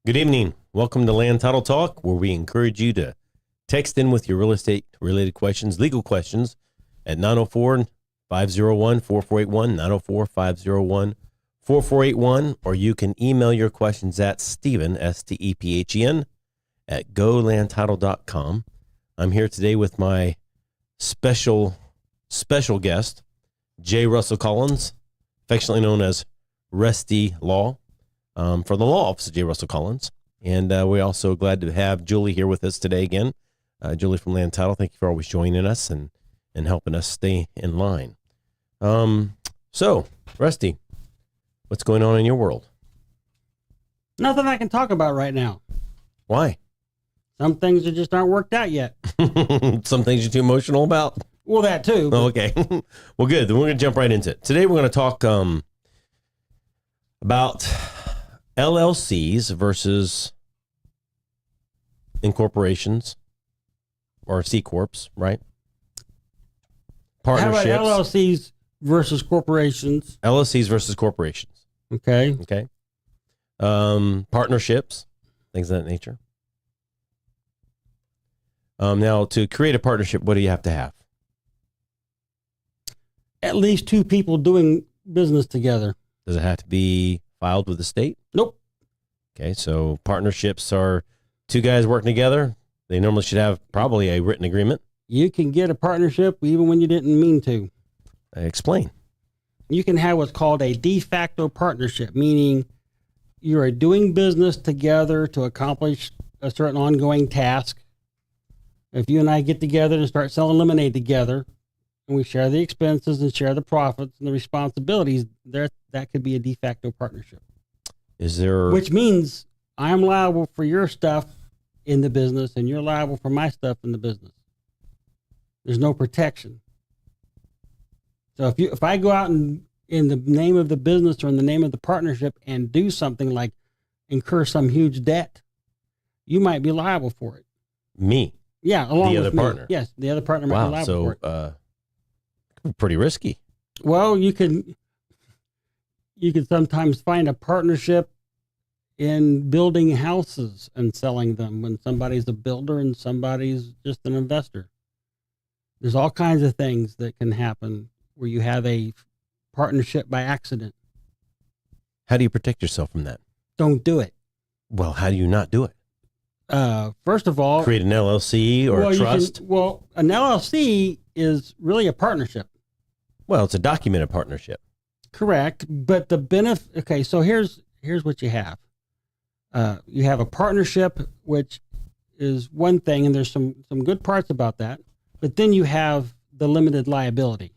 Good evening. Welcome to Land Title Talk, where we encourage you to text in with your real estate related questions, legal questions at 904-501-4481, 904-501-4481, or you can email your questions at Stephen, S-T-E-P-H-E-N, at golandtitle.com. I'm here today with my special guest, J. Russell Collins, affectionately known as Rusty Law, for the law office of J. Russell Collins. And we're also glad to have Julie here with us today again. Julie from Land Title, thank you for always joining us and helping us stay in line. So, Rusty, what's going on in your world? Nothing I can talk about right now. Why? Some things that just aren't worked out yet. Some things you're too emotional about? Well, that too. Oh, okay. Well, good. Then we're going to jump right into it. Today we're going to talk about LLCs versus incorporations or C Corps, right? Partnerships. How about LLCs versus corporations? LLCs versus corporations. Okay. Okay. Partnerships, things of that nature. Now, to create a partnership, what do you have to have? At least two people doing business together. Does it have to be filed with the state? Nope. Okay, so partnerships are two guys working together. They normally should have probably a written agreement. You can get a partnership even when you didn't mean to. Explain. You can have what's called a de facto partnership, meaning you are doing business together to accomplish a certain ongoing task. If you and I get together and start selling lemonade together, and we share the expenses and share the profits and the responsibilities, that could be a de facto partnership. Is there... Which means I'm liable for your stuff in the business and you're liable for my stuff in the business. There's no protection. So if I go out and in the name of the business or in the name of the partnership and do something like incur some huge debt, you might be liable for it. Me? Yeah, along the with other me. partner. Yes, the other partner might be liable for it. Pretty risky. Well, you can sometimes find a partnership in building houses and selling them when somebody's a builder and somebody's just an investor. There's all kinds of things that can happen where you have a partnership by accident. How do you protect yourself from that? Don't do it. Well, how do you not do it? First of all, create an LLC or a trust? An LLC is really a partnership. Well, it's a documented partnership. Correct. But the benefit, okay, so here's what you have. You have a partnership, which is one thing, and there's some good parts about that. But then you have the limited liability.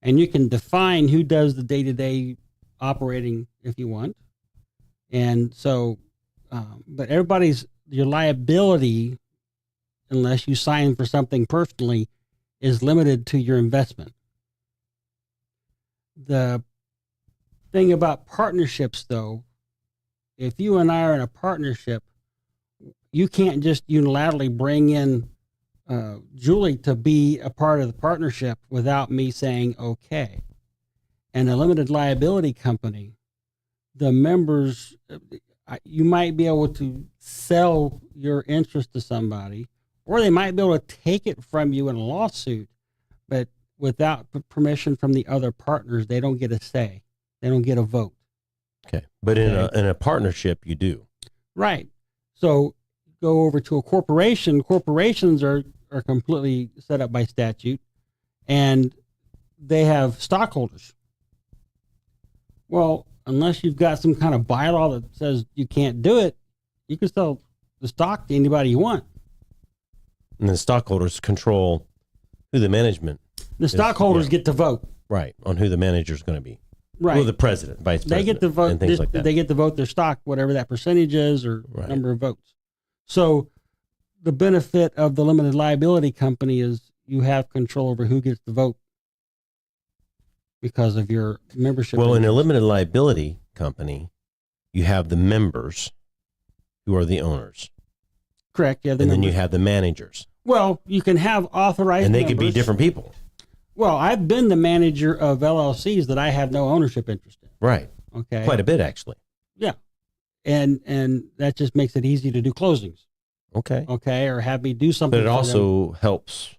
And you can define who does the day-to-day operating if you want. And so, but your liability, unless you sign for something personally, is limited to your investment. The thing about partnerships, though, if you and I are in a partnership, you can't just unilaterally bring in Julie to be a part of the partnership without me saying okay. And a limited liability company, the members, you might be able to sell your interest to somebody, or they might be able to take it from you in a lawsuit, but without permission from the other partners, they don't get a say. They don't get a vote. Okay. But in a partnership, you do. Right. So go over to a corporation. Corporations are completely set up by statute, and they have stockholders. Well, unless you've got some kind of bylaw that says you can't do it, you can sell the stock to anybody you want. And the stockholders control who the management The stockholders get to vote. Right, on who the manager is going to be. Right. Well, the president, vice president. They get to vote. And things like that. They get to vote their stock, whatever that percentage is or number of votes. So the benefit of the limited liability company is you have control over who gets the vote because of your membership. Well, in a limited liability company, you have the members who are the owners. Correct. Yeah. Then you have the managers. Well, you can have authorized and they members. could be different people. Well, I've been the manager of LLCs that I have no ownership interest in. Right. Okay. Quite a bit, actually. Yeah. and that just makes it easy to do closings. Okay. Okay, or have me do something. But it for also helps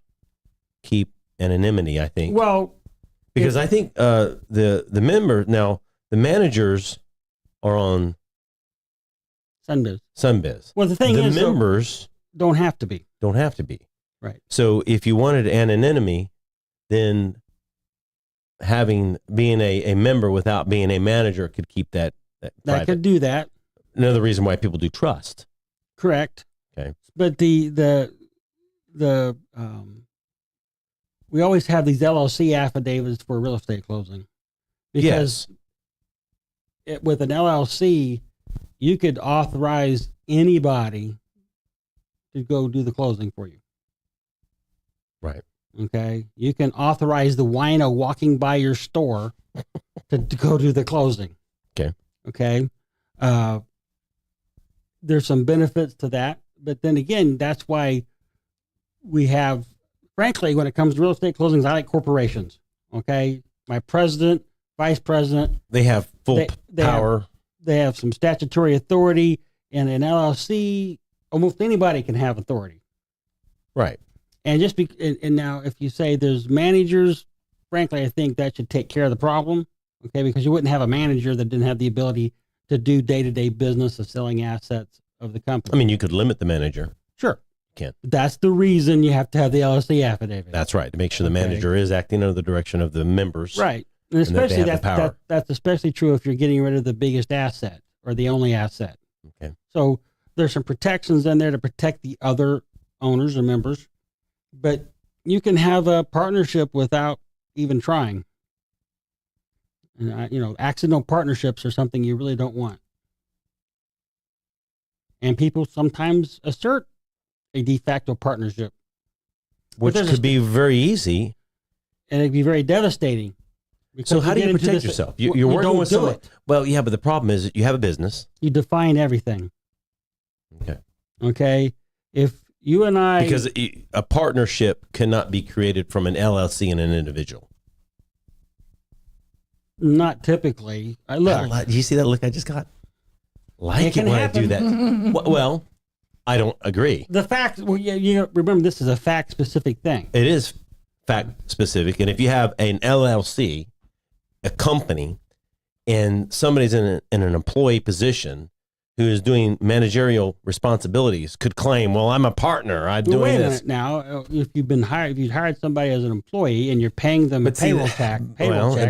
keep anonymity, I think. them. Well, because I think the member now, the managers are on Sunbiz. Well, the thing the is, members don't have to be. don't have to be. Right. So if you wanted anonymity, then being a member without being a manager could keep that private. Could do that. Another reason why people do trust. Correct. Okay. But the we always have these LLC affidavits for real estate closing, because with an LLC, you could authorize anybody to go do the closing for you. Right. Okay. You can authorize the wino walking by your store to go do the closing. Okay. Okay. There's some benefits to that. But then again, that's why we have, frankly, when it comes to real estate closings, I like corporations. Okay. My president, vice president, They have full power. They have some statutory authority, and an LLC, almost anybody can have authority. Right. And and now if you say there's managers, frankly, I think that should take care of the problem. Okay. Because you wouldn't have a manager that didn't have the ability to do day-to-day business of selling assets of the company. I mean, you could limit the manager. Sure. Can't. That's the reason you have to have the LLC affidavit. That's right. To make sure the manager is acting under the direction of the members. Right. And especially power. that's especially true if you're getting rid of the biggest asset or the only asset. Okay. So there's some protections in there to protect the other owners or members, but you can have a partnership without even trying. And accidental partnerships are something you really don't want. And people sometimes assert a de facto partnership, which could be very easy, and it'd be very devastating. So how do you protect yourself? You're working with someone. Well, yeah, but the problem is you have a business. You define everything. Okay. Okay. If you and I... Because a partnership cannot be created from an LLC and an individual. Not typically. Look. Do you see that look I just got? Like it when I do that. Well, I don't agree. The fact, you remember, this is a fact-specific thing. It is fact-specific. And if you have an LLC, a company, and somebody's in an employee position who is doing managerial responsibilities, could claim, well, I'm a partner. I'm doing wait a this. minute now, if you've hired somebody as an employee and you're paying them payroll check.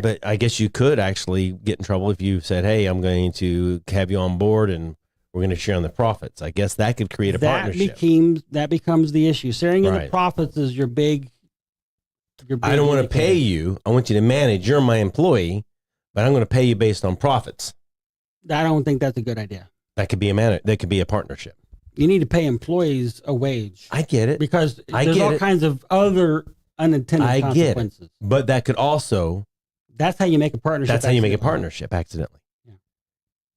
But I guess you could actually get in trouble if you said, hey, I'm going to have you on board and we're going to share on the profits. I guess that could create a partnership. That becomes the issue. Sharing in the profits is your big I don't want to pay you. I want you to manage. You're my employee, but I'm going to pay you based on profits. I don't think that's a good idea. That could be that could be a partnership. You need to pay employees a wage. I get it. Because there's all kinds of other unintended consequences. Get it. But that could also... That's how you make a partnership. That's how you make a partnership accidentally. Yeah.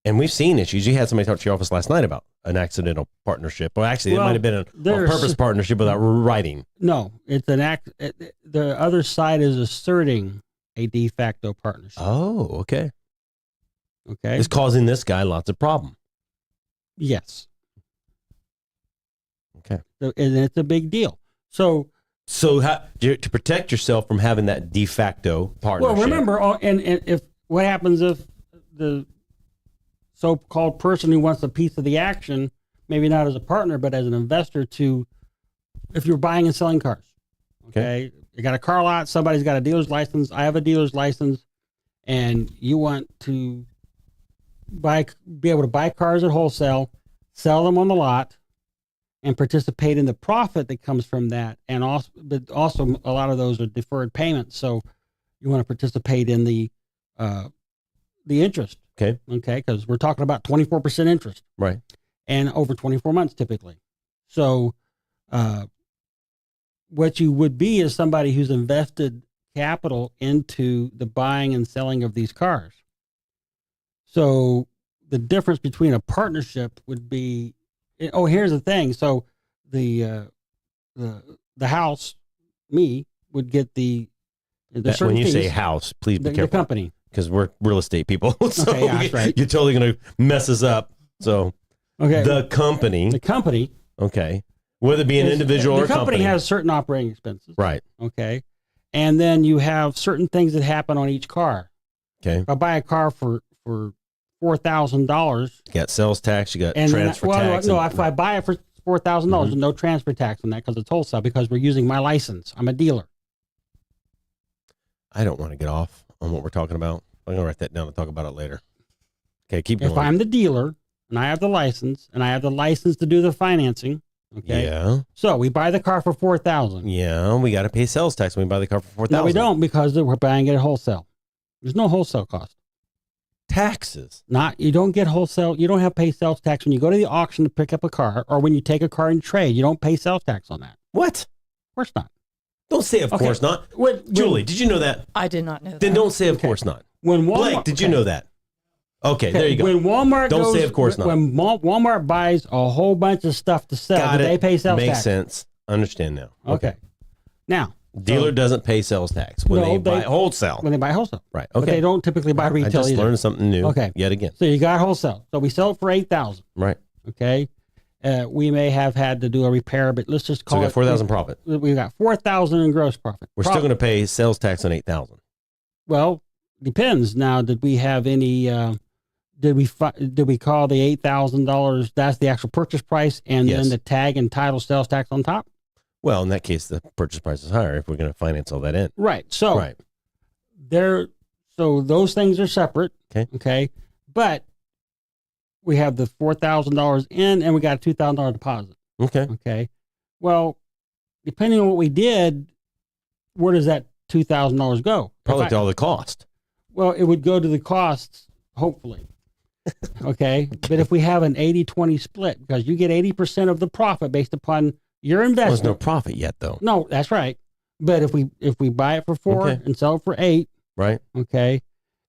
And we've seen issues. You had somebody talk to your office last night about an accidental partnership. Well, actually, it might have been a purpose partnership without writing. No, it's the other side is asserting a de facto partnership. Oh, okay. Okay. It's causing this guy lots of problem. Yes. Okay. And it's a big deal. So to protect yourself from having that de facto partnership. Well, remember, and if what happens if the so-called person who wants a piece of the action, maybe not as a partner, but as an investor if you're buying and selling cars. Okay. You got a car lot, somebody's got a dealer's license, I have a dealer's license, and you want to be able to buy cars at wholesale, sell them on the lot, and participate in the profit that comes from that. And also a lot of those are deferred payments. So you want to participate in the interest. Okay. Okay. Because we're talking about 24% interest. Right. And over 24 months typically. So what you would be is somebody who's invested capital into the buying and selling of these cars. So the difference between a partnership would be, here's the thing. So the house, me, would get the when you say house, please be careful. The company. Because we're real estate people. So okay, yeah, that's right. You're totally going to mess us up. So Okay. the company, okay, whether it be an individual or the company company, has certain operating expenses. right? Okay. And then you have certain things that happen on each car. Okay, If I buy a car for $4,000, you got sales tax, you got and transfer tax. no, if I buy it for $4,000, no transfer tax on that because it's wholesale because we're using my license. I'm a dealer. I don't want to get off on what we're talking about. I'm gonna write that down and talk about it later. Okay, keep going. If I'm the dealer and I have the license to do the financing, okay. Yeah. So we buy the car for $4,000. Yeah, we got to pay sales tax when we buy the car for $4,000. No, we don't because we're buying it at wholesale. There's no wholesale cost. Taxes. You don't get wholesale. You don't have to pay sales tax when you go to the auction to pick up a car, or when you take a car in trade. You don't pay sales tax on that. What? Of course not. Don't say of course not. Julie, did you know that? I did not know that. Then don't say of course not. When Walmart, Blake, did you know that? Okay, there you go. When Walmart don't say of course not. When Walmart buys a whole bunch of stuff to sell, do they pay sales tax? Makes sense. Understand now. Okay. Now, dealer doesn't pay sales tax when they buy wholesale. When they buy wholesale. Right. Okay. But they don't typically buy retail I just either. learned something new. Okay. Yet again. So you got wholesale. So we sell it for $8,000. Right. Okay. We may have had to do a repair, but let's just call it. So we got $4,000 profit. We got $4,000 in gross profit. We're still going to pay sales tax on $8,000. Well, depends. Now, did we have any? Did we call the $8,000? That's the actual purchase price, and then the tag and title sales tax on top. Well, in that case, the purchase price is higher if we're going to finance all that in. Right. So So those things are separate. Okay. Okay. But we have the $4,000 in, and we got a $2,000 deposit. Okay. Okay. Well, depending on what we did, where does that $2,000 go? Probably to all the cost. Well, it would go to the costs, hopefully. Okay. But if we have an 80-20 split, because you get 80% of the profit based upon your investment. Well, there's no profit yet, though. No, that's right. But if we buy it for $4,000 and sell it for $8,000, right? Okay,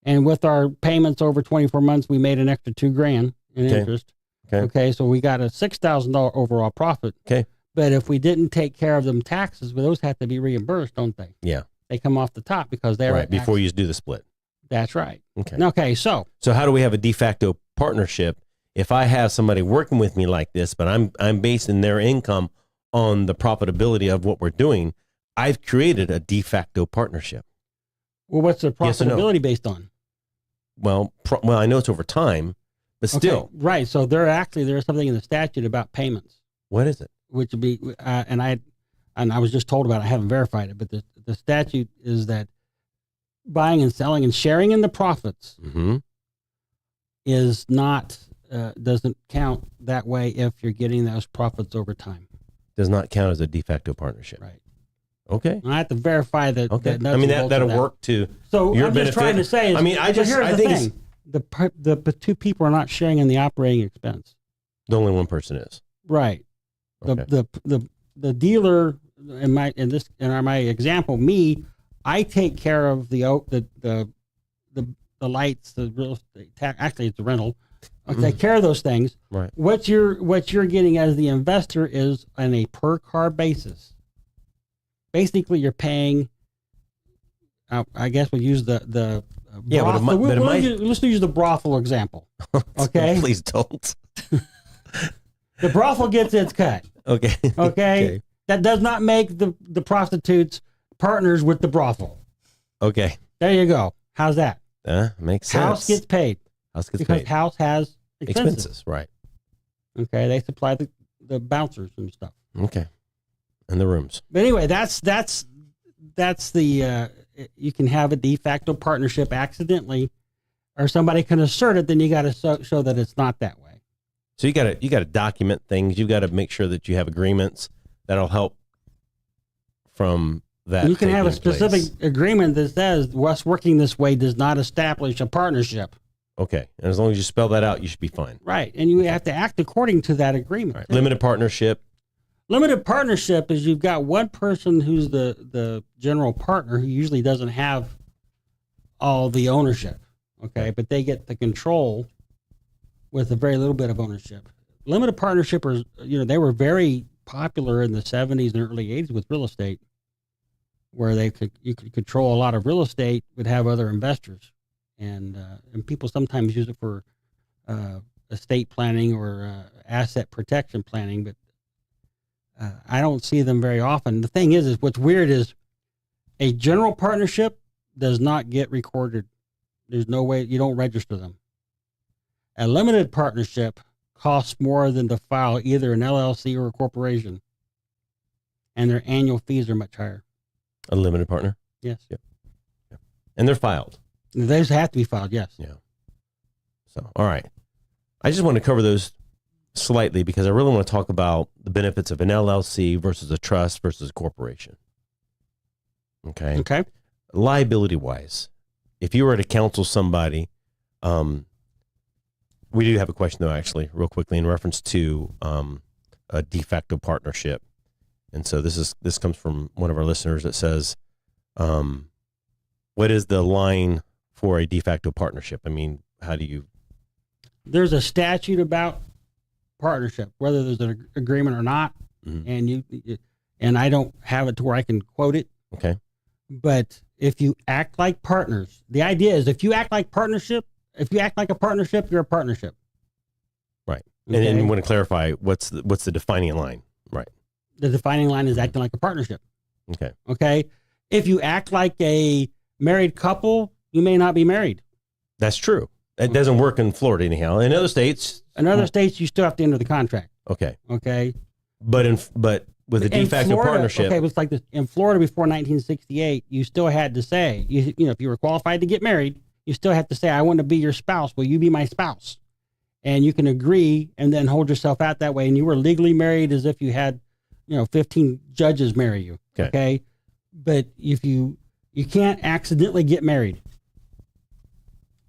and with our payments over 24 months, we made an extra $2,000 in interest. Okay, so we got a $6,000 overall profit. Okay, but if we didn't take care of them taxes, well, those have to be reimbursed, don't they? Yeah, they come off the top because they're right before you do the split. That's right. Okay. Okay, so how do we have a de facto partnership if I have somebody working with me like this, but I'm basing their income on the profitability of what we're doing? I've created a de facto partnership. Well, what's the profitability based on? Well, I know it's over time, but still. Okay, right. So there's something in the statute about payments. What is it? Which would be, and I was just told about it. I haven't verified it, but the statute is that buying and selling and sharing in the profits is not, doesn't count that way if you're getting those profits over time. Does not count as a de facto partnership. Right. Okay. I have to verify that. Okay. That'll work to so your I'm benefit. just trying to say. I think the two people are not sharing in the operating expense. The only one person is. Right. Okay. The dealer in my example, me, I take care of the lights, the real estate tax. Actually, it's a rental. I take care of those things. Right. What you're getting as the investor is on a per car basis. Basically, you're paying. I guess we'll use the let's use the brothel example. Okay. Please don't. The brothel gets its cut. Okay. Okay. That does not make the prostitutes partners with the brothel. Okay. There you go. How's that? Makes sense. House gets paid. Because house has expenses. Right. Okay. They supply the bouncers and stuff. Okay. And the rooms. But anyway, that's the you can have a de facto partnership accidentally, or somebody can assert it. Then you got to show that it's not that way. So you got to document things. You got to make sure that you have agreements that'll help from that. You can have a specific agreement that says us working this way does not establish a partnership. Okay, and as long as you spell that out, you should be fine. Right, and you have to act according to that agreement. Right. Limited partnership. Limited partnership is you've got one person who's the general partner who usually doesn't have all the ownership, okay? But they get the control with a very little bit of ownership. Limited partnership they were very popular in the 70s and early 80s with real estate, where you could control a lot of real estate, would have other investors, and people sometimes use it for estate planning or asset protection planning, but I don't see them very often. The thing is what's weird is a general partnership does not get recorded. There's no way, you don't register them. A limited partnership costs more than to file either an LLC or a corporation, and their annual fees are much higher. A limited partner? Yes. Yep. Yep. And they're filed. Those have to be filed, yes. Yeah. So, all right. I just want to cover those slightly because I really want to talk about the benefits of an LLC versus a trust versus a corporation. Okay. Okay. Liability wise, if you were to counsel somebody, we do have a question though, actually, real quickly in reference to a de facto partnership. And so this comes from one of our listeners that says, what is the line for a de facto partnership? I mean, how do you? There's a statute about partnership, whether there's an agreement or not, and I don't have it to where I can quote it. Okay. But if you act like partners, the idea is if you act like a partnership, you're a partnership. Right. Okay? And want to clarify what's the defining line? Right. The defining line is acting like a partnership. Okay. Okay. If you act like a married couple, you may not be married. That's true. It doesn't work in Florida anyhow. In other states, you still have to enter the contract. Okay. Okay. But with a de facto Florida, partnership. Okay, it was like this in Florida before 1968. You still had to say, you know, if you were qualified to get married, you still have to say, I want to be your spouse. Will you be my spouse? And you can agree and then hold yourself out that way. And you were legally married as if you had, 15 judges marry you. Okay. But if you can't accidentally get married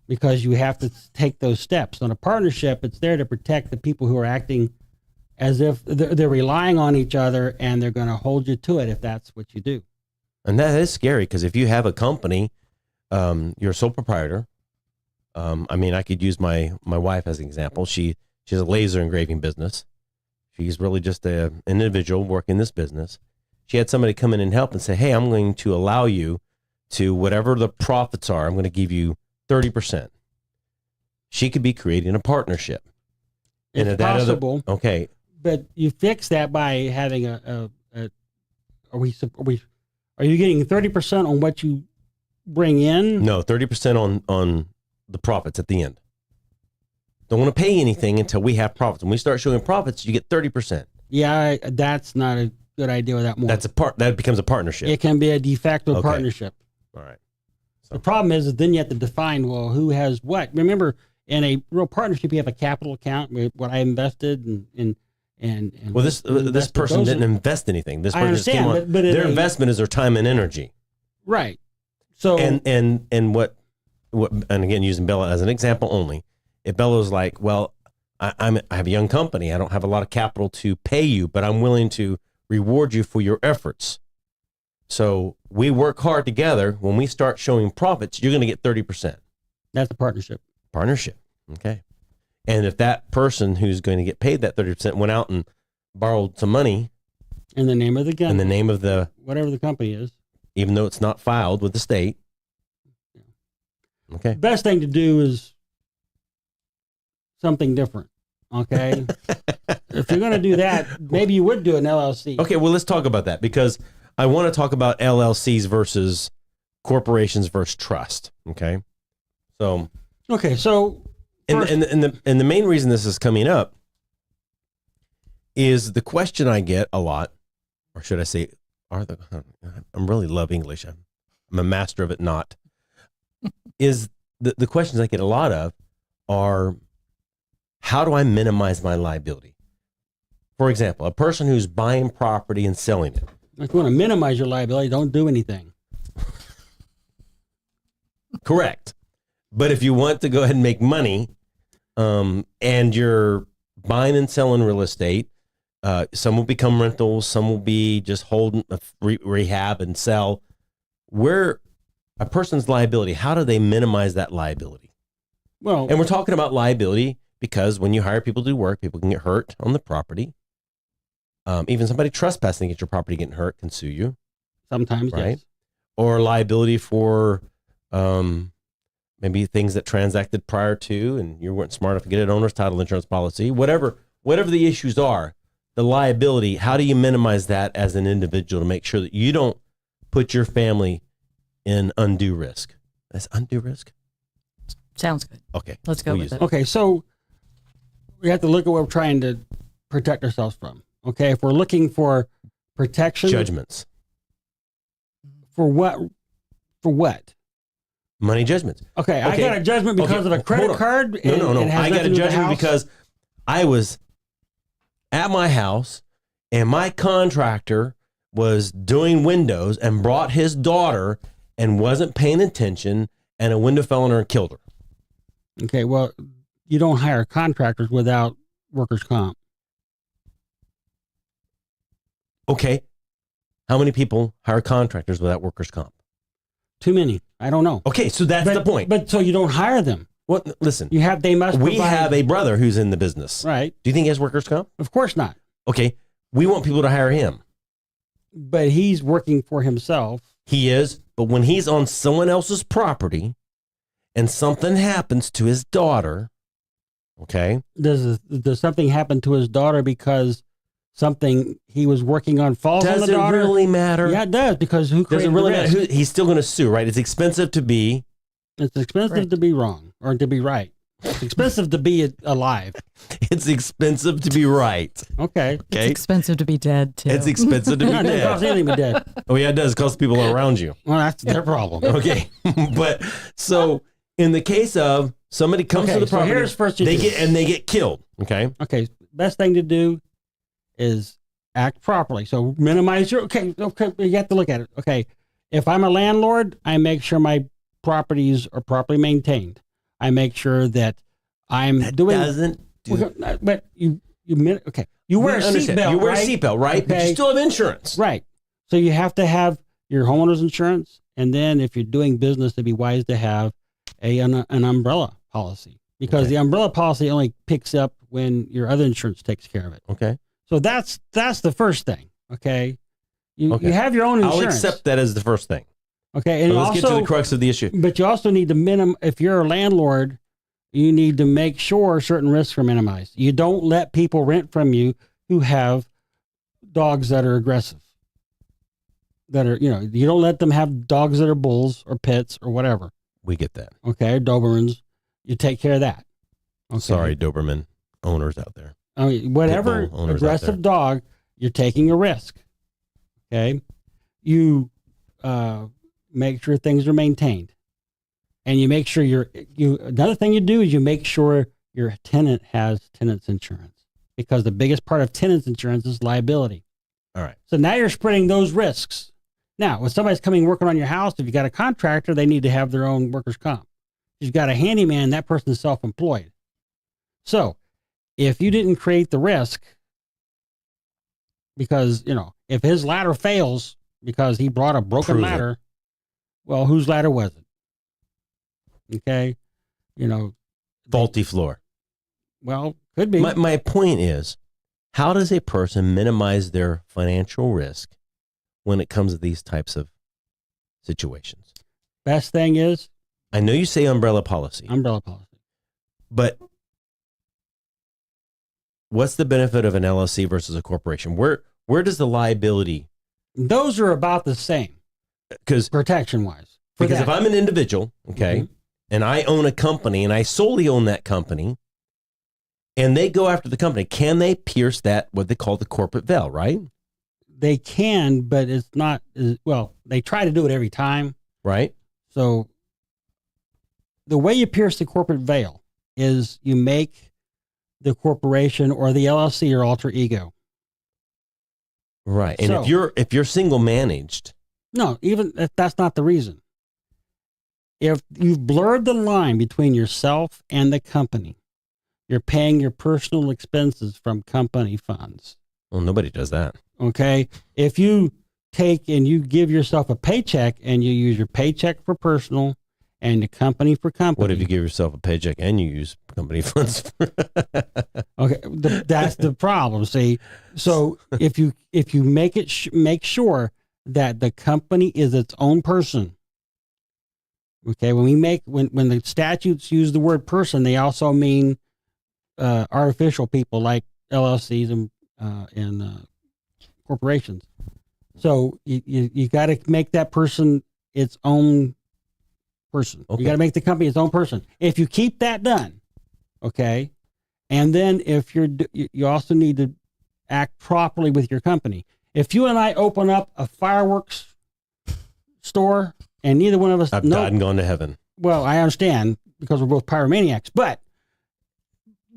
because you have to take those steps. On a partnership, it's there to protect the people who are acting as if they're relying on each other and they're going to hold you to it if that's what you do. And that is scary because if you have a company, you're a sole proprietor. I mean, I could use my wife as an example. She has a laser engraving business. She's really just an individual working this business. She had somebody come in and help and say, hey, I'm going to allow you to whatever the profits are, I'm going to give you 30%. She could be creating a partnership. It's possible. Okay. But you fix that by having are you getting 30% on what you bring in? No, 30% on the profits at the end. Don't want to pay anything until we have profits. When we start showing profits, you get 30%. Yeah, that's not a good idea without more. That becomes a partnership. It can be a de facto partnership. All right. So the problem is then you have to define, well, who has what. Remember, in a real partnership, you have a capital account with what I invested and well, this person didn't invest anything. This person just came on. But their investment is their time and energy. Right. So and what and again using Bella as an example only. If Bella's like, well, I have a young company, I don't have a lot of capital to pay you, but I'm willing to reward you for your efforts. So we work hard together. When we start showing profits, you're going to get 30%. That's a partnership. Partnership. Okay. And if that person who's going to get paid that 30% went out and borrowed some money in the name of the company, in the name of the whatever the company is, even though it's not filed with the state. Okay. The best thing to do is something different. Okay. If you're going to do that, maybe you would do an LLC. Okay. Well, let's talk about that because I want to talk about LLCs versus corporations versus trust. Okay. So. Okay. So. And the main reason this is coming up is the question I get a lot, or should I say, I'm really love English. I'm a master of it. Not is the questions I get a lot of are, how do I minimize my liability? For example, a person who's buying property and selling it. If you want to minimize your liability, don't do anything. Correct. But if you want to go ahead and make money, and you're buying and selling real estate, some will become rentals, some will be just holding rehab and sell. Where a person's liability, how do they minimize that liability? Well, and we're talking about liability because when you hire people to do work, people can get hurt on the property. Even somebody trespassing at your property getting hurt can sue you. Sometimes, right? Yes. Or liability for maybe things that transacted prior to, and you weren't smart enough to get an owner's title insurance policy, whatever the issues are, the liability, how do you minimize that as an individual to make sure that you don't put your family in undue risk? That's undue risk? Sounds good. Okay. Let's go with it. Okay, so we have to look at what we're trying to protect ourselves from. Okay, if we're looking for protection. Judgments. For what? For what? Money judgments. Okay, I got a judgment because of a credit card. No. I got a judgment because I was at my house and my contractor was doing windows and brought his daughter and wasn't paying attention, and a window fell on her and killed her. Okay, well, you don't hire contractors without workers' comp. Okay. How many people hire contractors without workers' comp? Too many. I don't know. Okay, so that's the point. But so you don't hire them. Well, listen. They must We provide, have a brother who's in the business. right. Do you think he has workers' comp? Of course not. Okay. We want people to hire him. But he's working for himself. He is, but when he's on someone else's property and something happens to his daughter, okay? Does something happen to his daughter because something he was working on falls on the daughter? Does it really matter? Yeah, it does, because who created Does it really the matter? risk? He's still going to sue, right? It's expensive to be. It's expensive Right. to be wrong or to be right. It's expensive to be alive. It's expensive to be right. Okay. It's expensive to be dead, too. It's expensive to be No, it doesn't cost dead. anything to be dead. Oh, yeah, it does. It costs people around you. Well, that's their problem. Okay. But so in the case of somebody comes to the so property, here's first you they do. get killed. Okay. Okay, best thing to do is act properly. So minimize your, okay, you have to look at it. Okay, if I'm a landlord, I make sure my properties are properly maintained. I make sure that I'm doing. Doesn't do. But you okay. You wear a seatbelt. You wear right? a seatbelt, right? But you Okay. still have insurance. Right. So you have to have your homeowner's insurance, and then if you're doing business, it'd be wise to have an umbrella policy, because Okay. the umbrella policy only picks up when your other insurance takes care of it. Okay. So that's the first thing. Okay. You Okay. you have your own I'll insurance. accept that as the first thing. Okay, and But let's get to also, the crux of the issue. but you also need to if you're a landlord, you need to make sure certain risks are minimized. You don't let people rent from you who have dogs that are aggressive. You don't let them have dogs that are bulls or pits or whatever. We get that. Okay, Dobermans. You take care of that. Okay? Sorry, Doberman owners out there. I mean, whatever Pit bull owners out aggressive there. dog, you're taking a risk. Okay, you make sure things are maintained, and you make sure Another thing you do is you make sure your tenant has tenant's insurance, because the biggest part of tenant's insurance is liability. All right. So now you're spreading those risks. Now, when somebody's coming working on your house, if you got a contractor, they need to have their own workers' comp. If you've got a handyman, that person's self-employed. So if you didn't create the risk, because, if his ladder fails because he brought a broken Prove it. ladder, well, whose ladder was it? Okay. Faulty floor. Well, could be. My point is, how does a person minimize their financial risk when it comes to these types of situations? Best thing is I know you say umbrella policy, umbrella policy. but what's the benefit of an LLC versus a corporation? Where does the liability? Those are about the same Because protection-wise. if I'm an individual, okay, Mhm. and I own a company and I solely own that company, and they go after the company, can they pierce that, what they call the corporate veil, right? They can, but it's not, they try to do it every time. Right? So the way you pierce the corporate veil is you make the corporation or the LLC your alter ego. Right. And So- if you're single managed, No, even if that's not the reason. If you've blurred the line between yourself and the company, you're paying your personal expenses from company funds. well, nobody does that. Okay. If you take and you give yourself a paycheck and you use your paycheck for personal and the company for company. What if you give yourself a paycheck and you use company funds? Okay, that's the problem. See, so if you make it make sure that the company is its own person, Okay, when the statutes use the word person, they also mean artificial people like LLCs and corporations. So you got to make that person its own person. Okay. You got to make the company its own person. If you keep that done, okay, and then if you also need to act properly with your company. If you and I open up a fireworks store and neither one of us I've died and gone to heaven. Well, I understand because we're both pyromaniacs, but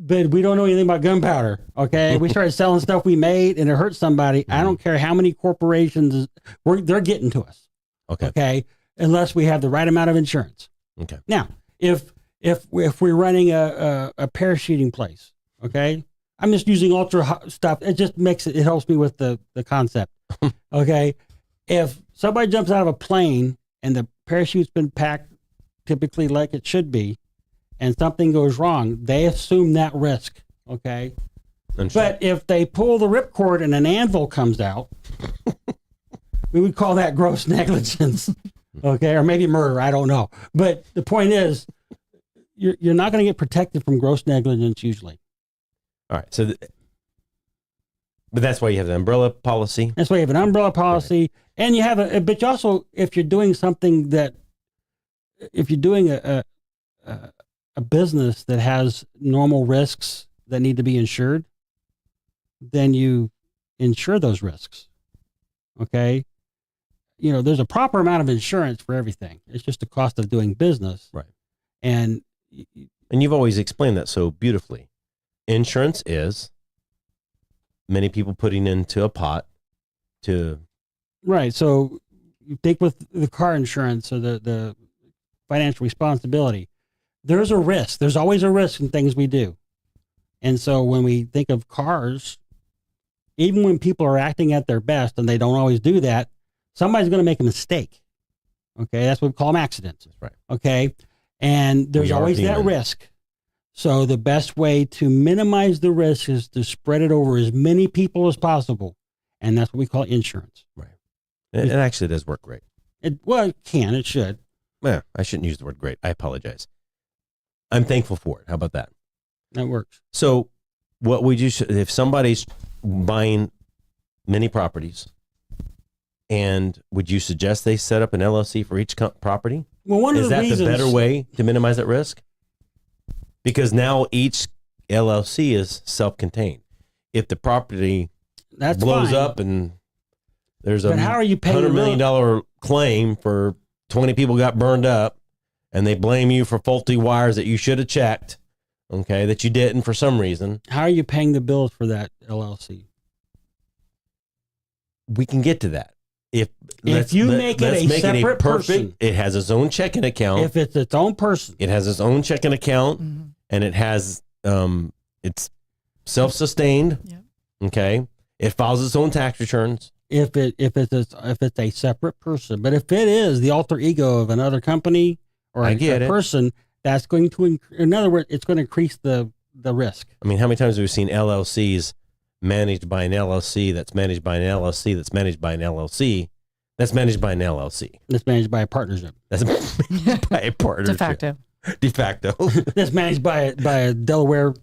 we don't know anything about gunpowder. Okay, we started selling stuff we made and it hurt somebody. I don't care how many corporations they're getting to us. Okay, unless we have the right amount of insurance. Okay. Now, if we're running a parachuting place, okay, I'm just using ultra stuff. It just it helps me with the concept. Okay, if somebody jumps out of a plane and the parachute's been packed typically like it should be, and something goes wrong, they assume that risk, okay? But if they pull the ripcord and an anvil comes out, we would call that gross negligence, okay? Or maybe murder, I don't know. But the point is, you're not going to get protected from gross negligence usually. All right, but that's why you have the umbrella policy. That's why you have an umbrella policy, right. And you have but you also, if you're doing a business that has normal risks that need to be insured, then you insure those risks. Okay. There's a proper amount of insurance for everything. It's just the cost of doing business. Right. And you've always explained that so beautifully. Insurance is many people putting into a pot to. Right. So you think with the car insurance or the financial responsibility, there's a risk. There's always a risk in things we do. And so when we think of cars, even when people are acting at their best, and they don't always do that, somebody's going to make a mistake. Okay. That's what we call them accidents. That's right. Okay. And there's always that risk. So the best way to minimize the risk is to spread it over as many people as possible. And that's what we call insurance. Right. It actually does work great. It can. It should. Yeah, I shouldn't use the word great. I apologize. I'm thankful for it. How about that? That works. So what would you, if somebody's buying many properties, and would you suggest they set up an LLC for each property? Well, is that the better way to minimize that risk? Because now each LLC is self-contained. If the property blows up and there's a $100 million claim for 20 people got burned up, and they blame you for faulty wires that you should have checked, okay, that you didn't for some reason. How are you paying the bills for that LLC? We can get to that. If you make it a separate person, it has its own checking account. If it's its own person, it has its own checking account, and it has it's self-sustained. Yep. Okay, it files its own tax returns. If it's a separate person, but if it is the alter ego of another company or a person, that's going to, in other words, it's going to increase the risk. I mean, how many times have we seen LLCs managed by an LLC that's managed by an LLC that's managed by an LLC that's managed by an LLC that's managed by a partnership that's managed by a partnership de facto that's managed by a Delaware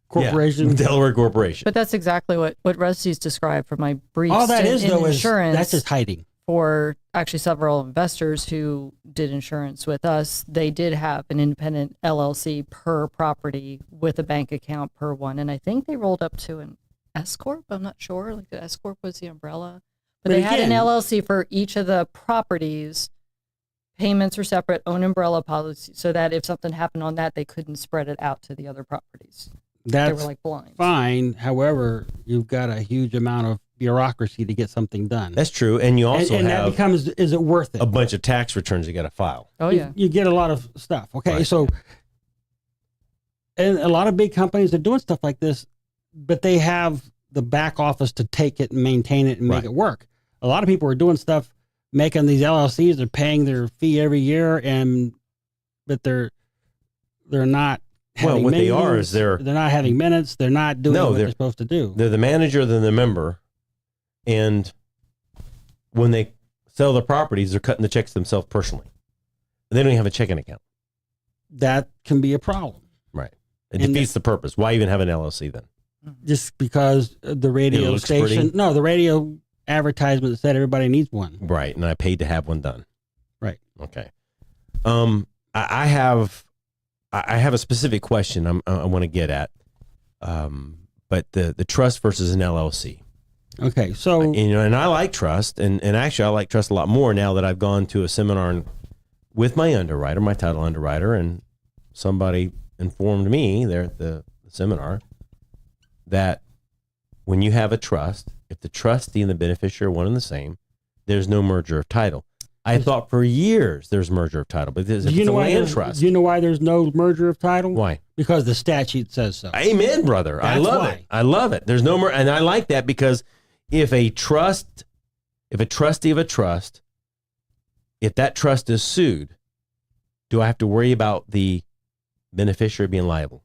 corporation. Yeah, Delaware corporation. But that's exactly what Rusty's described for my brief all that is though insurance. That's just hiding. For actually several investors who did insurance with us, they did have an independent LLC per property with a bank account per one. And I think they rolled up to an S Corp. I'm not sure. Like the S Corp was the umbrella. But they had an LLC for each of the properties. Payments are separate, own umbrella policy, so that if something happened on that, they couldn't spread it out to the other properties. They were like blind. Fine. However, you've got a huge amount of bureaucracy to get something done. That's true. And you also and have that becomes, is it worth it? A bunch of tax returns you got to file. Oh, yeah. You get a lot of stuff. Okay. Right. So, and a lot of big companies are doing stuff like this, but they have the back office to take it and maintain it and make it work. A lot of people are doing stuff, making these LLCs, they're paying their fee every year, but they're not. Well, what they are is they're not having minutes. They're not doing what they're supposed to do. They're the manager, they're the member, and when they sell the properties, they're cutting the checks themselves personally. They don't even have a checking account. That can be a problem. Right. It And defeats the purpose. Why even have an LLC then? Just because the It radio looks station, pretty. no, the radio advertisement said everybody needs one. Right. And I paid to have one done. Right. Okay. I have a specific question I want to get at. But the trust versus an LLC. Okay. So, And I like trust, and actually I like trust a lot more now that I've gone to a seminar with my underwriter, my title underwriter, and somebody informed me there at the seminar that when you have a trust, if the trustee and the beneficiary are one and the same, there's no merger of title. I thought for years there's merger of title, but if do you it's know a why? land trust, Do you know why there's no merger of title? why? Because the statute says so. Amen, brother. I That's love why. it. I love it. There's no more, and I like that because if a trustee of a trust, if that trust is sued, do I have to worry about the beneficiary being liable?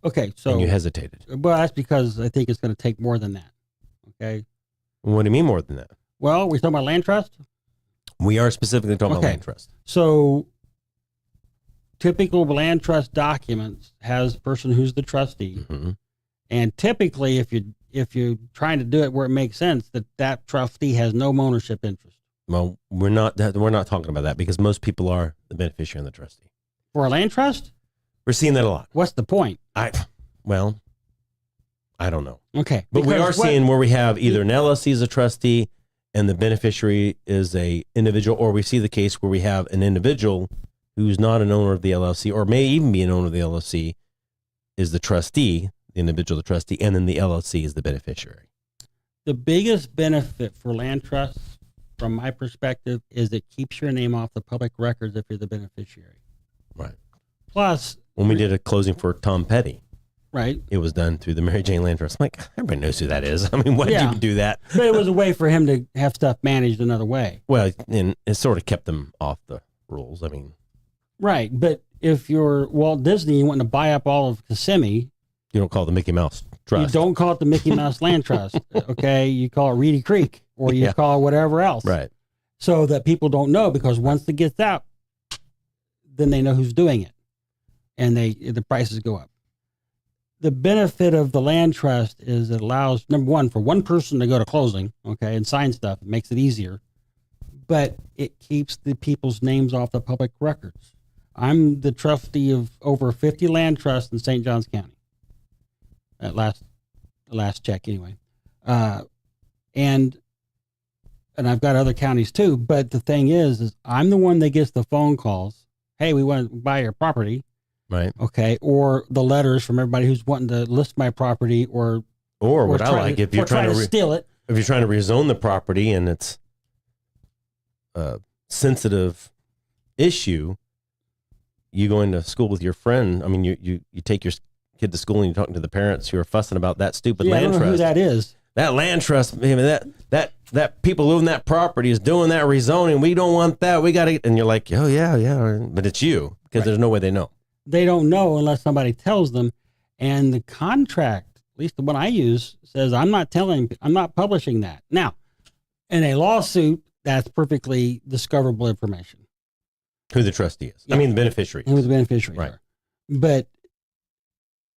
Okay. So, And you hesitated. well, that's because I think it's going to take more than that. Okay. What do you mean more than that? Well, we're talking about land trust. We are specifically talking about Okay. land trust. So, typical land trust documents has the person who's the trustee, hmm and typically, if you're trying to do it where it makes sense, that trustee has no ownership interest. Well, we're not talking about that because most people are the beneficiary and the trustee. For a land trust, We're seeing that a lot. what's the point? I don't know. Okay, But we are because what- seeing where we have either an LLC as a trustee and the beneficiary is a individual, or we see the case where we have an individual who's not an owner of the LLC or may even be an owner of the LLC is the trustee, the individual, the trustee, and then the LLC is the beneficiary. the biggest benefit for land trusts, from my perspective, is it keeps your name off the public records if you're the beneficiary. Right. Plus, When we did a closing for Tom Petty, right, it was done through the Mary Jane Land Trust. I'm like, everybody knows who that is. I mean, why did Yeah. you do that? but it was a way for him to have stuff managed another way. Well, and it sort of kept them off the rules. I mean, Right, but if you're Walt Disney, you want to buy up all of Kissimmee, you don't call it the Mickey Mouse Trust. you don't call it the Mickey Mouse Land Trust, okay? You call it Reedy Creek, or you Yeah. call it whatever else. Right. So that people don't know, because once it gets out, then they know who's doing it, and the prices go up. The benefit of the land trust is it allows, number one, for one person to go to closing, okay, and sign stuff. It makes it easier, but it keeps the people's names off the public records. I'm the trustee of over 50 land trusts in St. Johns County. At last check, anyway, and I've got other counties too. But the thing is I'm the one that gets the phone calls. Hey, we want to buy your property. Right. Okay. Or the letters from everybody who's wanting to list my property or Or what I try like, to, if you're or try trying to to steal it. if you're trying to rezone the property and it's a sensitive issue, you going to school with your friend. I mean, you take your kid to school and you're talking to the parents who are fussing about that stupid Yeah, I land don't know who trust. that is. That land trust, I mean, that people who own that property is doing that rezoning. We don't want that. We got to, and you're like, oh yeah, but it's you because Right. there's no way they know. They don't know unless somebody tells them. And the contract, at least the one I use, says I'm not publishing that. Now, in a lawsuit, that's perfectly discoverable information. Who the trustee is. Yeah. I mean, the beneficiary. Who the beneficiaries Right. are. But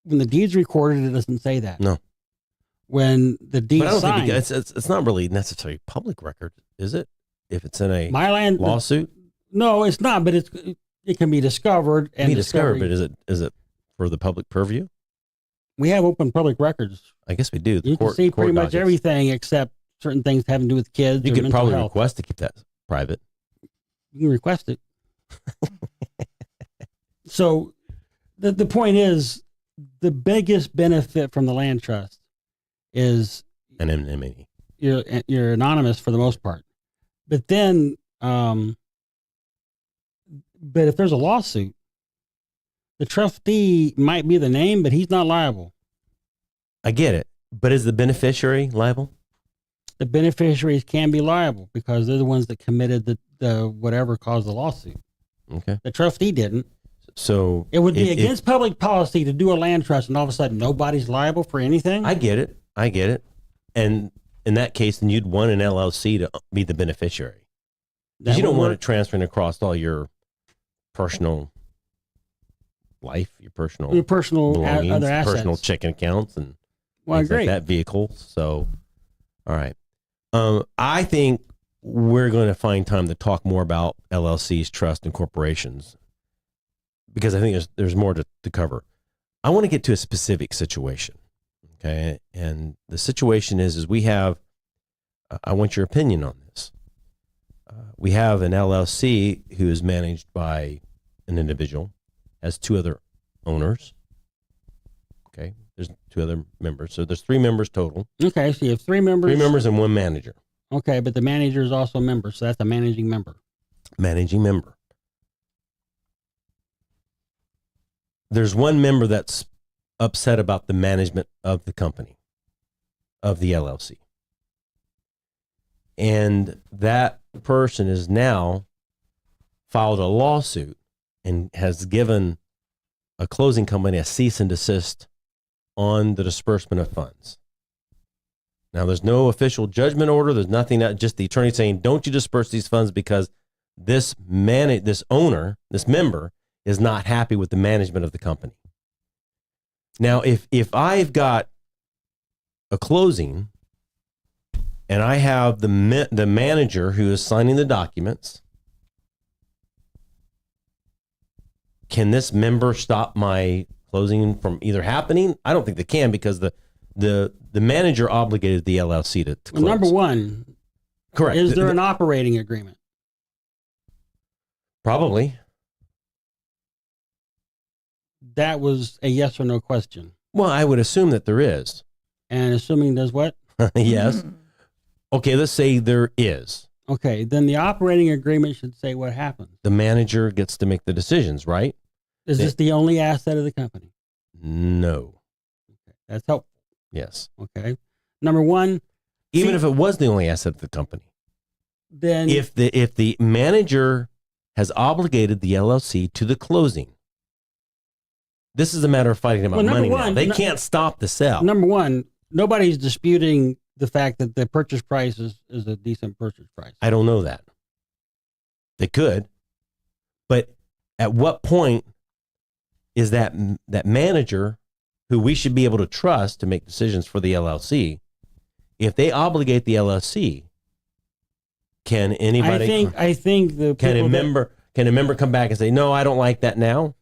when the deed's recorded, it doesn't say that. No. When the But deed's I don't signed, think it's not really necessarily public record, is it? If it's in a my land lawsuit, No, it's not. But it can be discovered and be discovered. discovery- But is it for the public purview? We have open public records. I guess we do. The You can court- see court pretty much dockets. everything except certain things having to do with kids. You or could mental probably health. request to keep that private. You can request it. So the point is, the biggest benefit from the land trust is Anonymity. you're anonymous for the most part. But then, but if there's a lawsuit, the trustee might be the name, but he's not liable. I get it, but is the beneficiary liable? The beneficiaries can be liable because they're the ones that committed the whatever caused the lawsuit. Okay, The trustee didn't. so It would be if- against public policy to do a land trust and all of a sudden nobody's liable for anything. I get it. And in that case, then you'd want an LLC to be the beneficiary. Because you would don't want work. it transferring across all your personal life, your personal Your personal belongings, other assets. personal checking accounts, and Well, things like great. that, vehicles. So, all right. I think we're going to find time to talk more about LLCs, trust, and corporations because I think there's more to cover. I want to get to a specific situation, okay? And the situation is we have, I want your opinion on this. We have an LLC who is managed by an individual, has 2 other owners, okay? There's 2 other members. So there's 3 members total. Okay, so you have 3 members. 3 members and 1 manager. Okay, but the manager is also a member, so that's a managing member. Managing member. There's 1 member that's upset about the management of the company, of the LLC. And that person is now filed a lawsuit and has given a closing company a cease and desist on the disbursement of funds. Now, there's no official judgment order. There's nothing, just the attorney saying, don't you disperse these funds because this owner, this member, is not happy with the management of the company. Now, if I've got a closing and I have the manager who is signing the documents, can this member stop my closing from either happening? I don't think they can because the manager obligated the LLC to close. Well, number 1, correct. Is there an operating agreement? Probably. That was a yes or no question. Well, I would assume that there is. And assuming there's what? Yes. Okay, let's say there is. Okay, then the operating agreement should say what happens. The manager gets to make the decisions, right? Is this the only asset of the company? No. Okay, that's helpful. Yes. Okay. Number 1. Even if it was the only asset of the company. Then If the manager has obligated the LLC to the closing, this is a matter of fighting about Well, number money now. one, They can't stop the sale. number 1, nobody's disputing the fact that the purchase price is a decent purchase price. I don't know that. They could. But at what point is that manager who we should be able to trust to make decisions for the LLC, if they obligate the LLC, can anybody I think the can a people member come back and say, no, I don't like that now?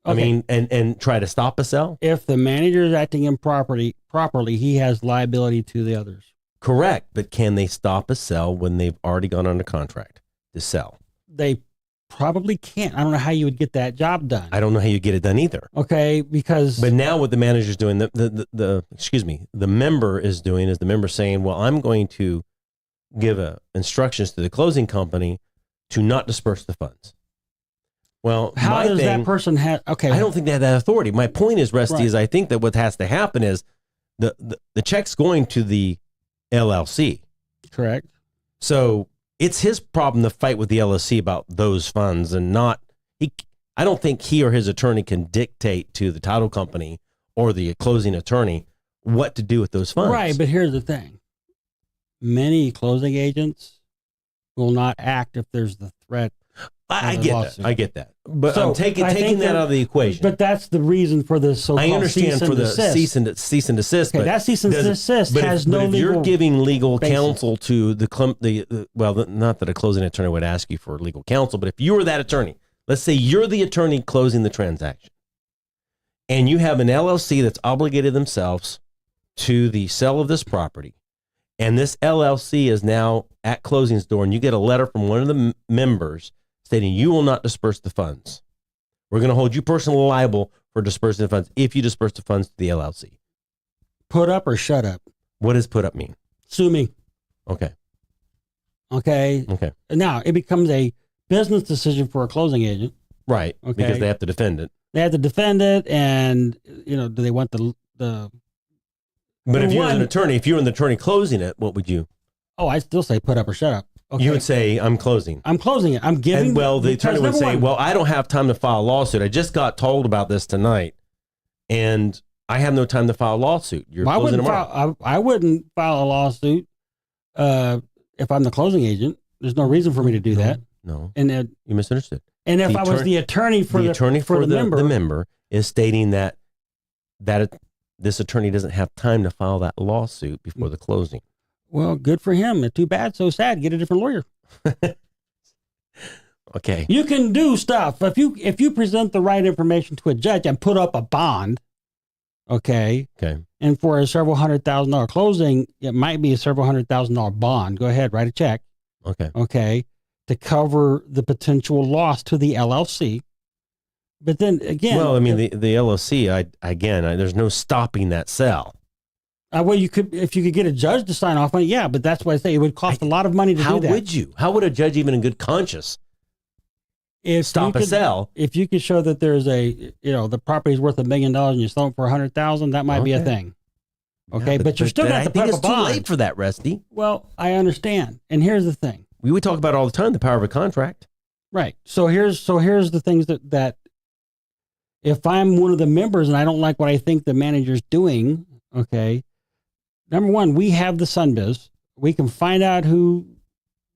I Okay. mean, and try to stop a sell? if the manager is acting improperly, he has liability to the others. Correct. But can they stop a sell when they've already gone under contract to sell? They probably can't. I don't know how you would get that job done. I don't know how you get it done either. Okay, because But now what the manager's doing, the member is doing is the member saying, well, I'm going to give instructions to the closing company to not disperse the funds. Well, how does that person have? Okay, I don't think they have that authority. My point is, Rusty, Right. is I think that what has to happen is the check's going to the LLC. correct. So it's his problem to fight with the LLC about those funds and not he. I don't think he or his attorney can dictate to the title company or the closing attorney what to do with those funds. Right, but here's the thing: many closing agents will not act if there's the threat. I of a get lawsuit. that. I get that. But So, I'm taking I think that out of the equation. But that's the reason for the so-called I understand for the cease and desist. Okay, but that cease and does it- desist but has if, no but if legal. you're giving legal basis. counsel to not that a closing attorney would ask you for legal counsel, but if you were that attorney, let's say you're the attorney closing the transaction, and you have an LLC that's obligated themselves to the sale of this property, and this LLC is now at closing's door, and you get a letter from one of the members stating you will not disperse the funds. We're going to hold you personally liable for dispersing the funds if you disperse the funds to the LLC. Put up or shut up. What does put up mean? Sue me. Okay. Okay. Okay. Now it becomes a business decision for a closing agent. Right. Okay. Because they have to defend it. They have to defend it, and do they want the? But if For you're an one- attorney, if you're an attorney closing it, what would you? Oh, I still say put up or shut up. Okay. You would say, I'm closing. I'm closing it. I'm giving. And well, the because attorney would number say, one, well, I don't have time to file a lawsuit. I just got told about this tonight, and I have no time to file a lawsuit. You're well, closing tomorrow. I wouldn't file a lawsuit if I'm the closing agent. There's no reason for me to do that. No, And then, you misunderstood. and if The I was the attorney for the attorney for the member, the member is stating that this attorney doesn't have time to file that lawsuit before the closing. well, good for him. Too bad, so sad. Get a different lawyer. Okay. You can do stuff if you present the right information to a judge and put up a bond. Okay. Okay. And for a several $100,000 closing, it might be a several $100,000 bond. Go ahead, write a check. Okay. Okay, to cover the potential loss to the LLC. But then again, Well, I mean, the LLC, there's no stopping that sale. well, you could, if you could get a judge to sign off on it, yeah. But that's why I say it would cost a lot of money to How do that. would you? How would a judge, even in good conscience, If stop you a could- sale? If you could show that there's the property's worth $1 million and you sell it for 100,000, that might be a Okay. thing. Okay, Yeah, but you're still I got to think put up it's a bond. too late for that, Rusty. Well, I understand, and here's the thing. We talk about it all the time, the power of a contract. Right. So here's the things that if I'm one of the members and I don't like what I think the manager's doing, okay, number one, we have the SunBiz. We can find out who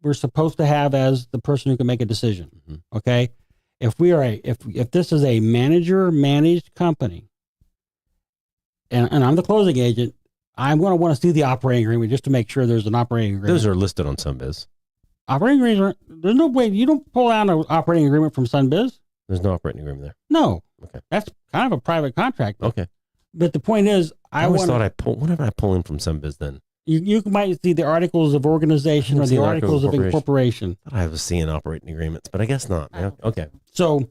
we're supposed to have as the person who can make a decision. Mm-hmm. Okay. If this is a manager managed company and I'm the closing agent, I'm going to want to see the operating agreement just to make sure there's an operating agreement. Those are listed on SunBiz. Operating agreement. There's no way you don't pull out an operating agreement from SunBiz. There's no operating agreement there. No. Okay. That's kind of a private contract. Okay. But the point is, I always thought what did I pull in from SunBiz then? you might see the articles of organization or I've the seen articles of incorporation. I thought I was seeing operating agreements, but I guess not. I don't think Okay. So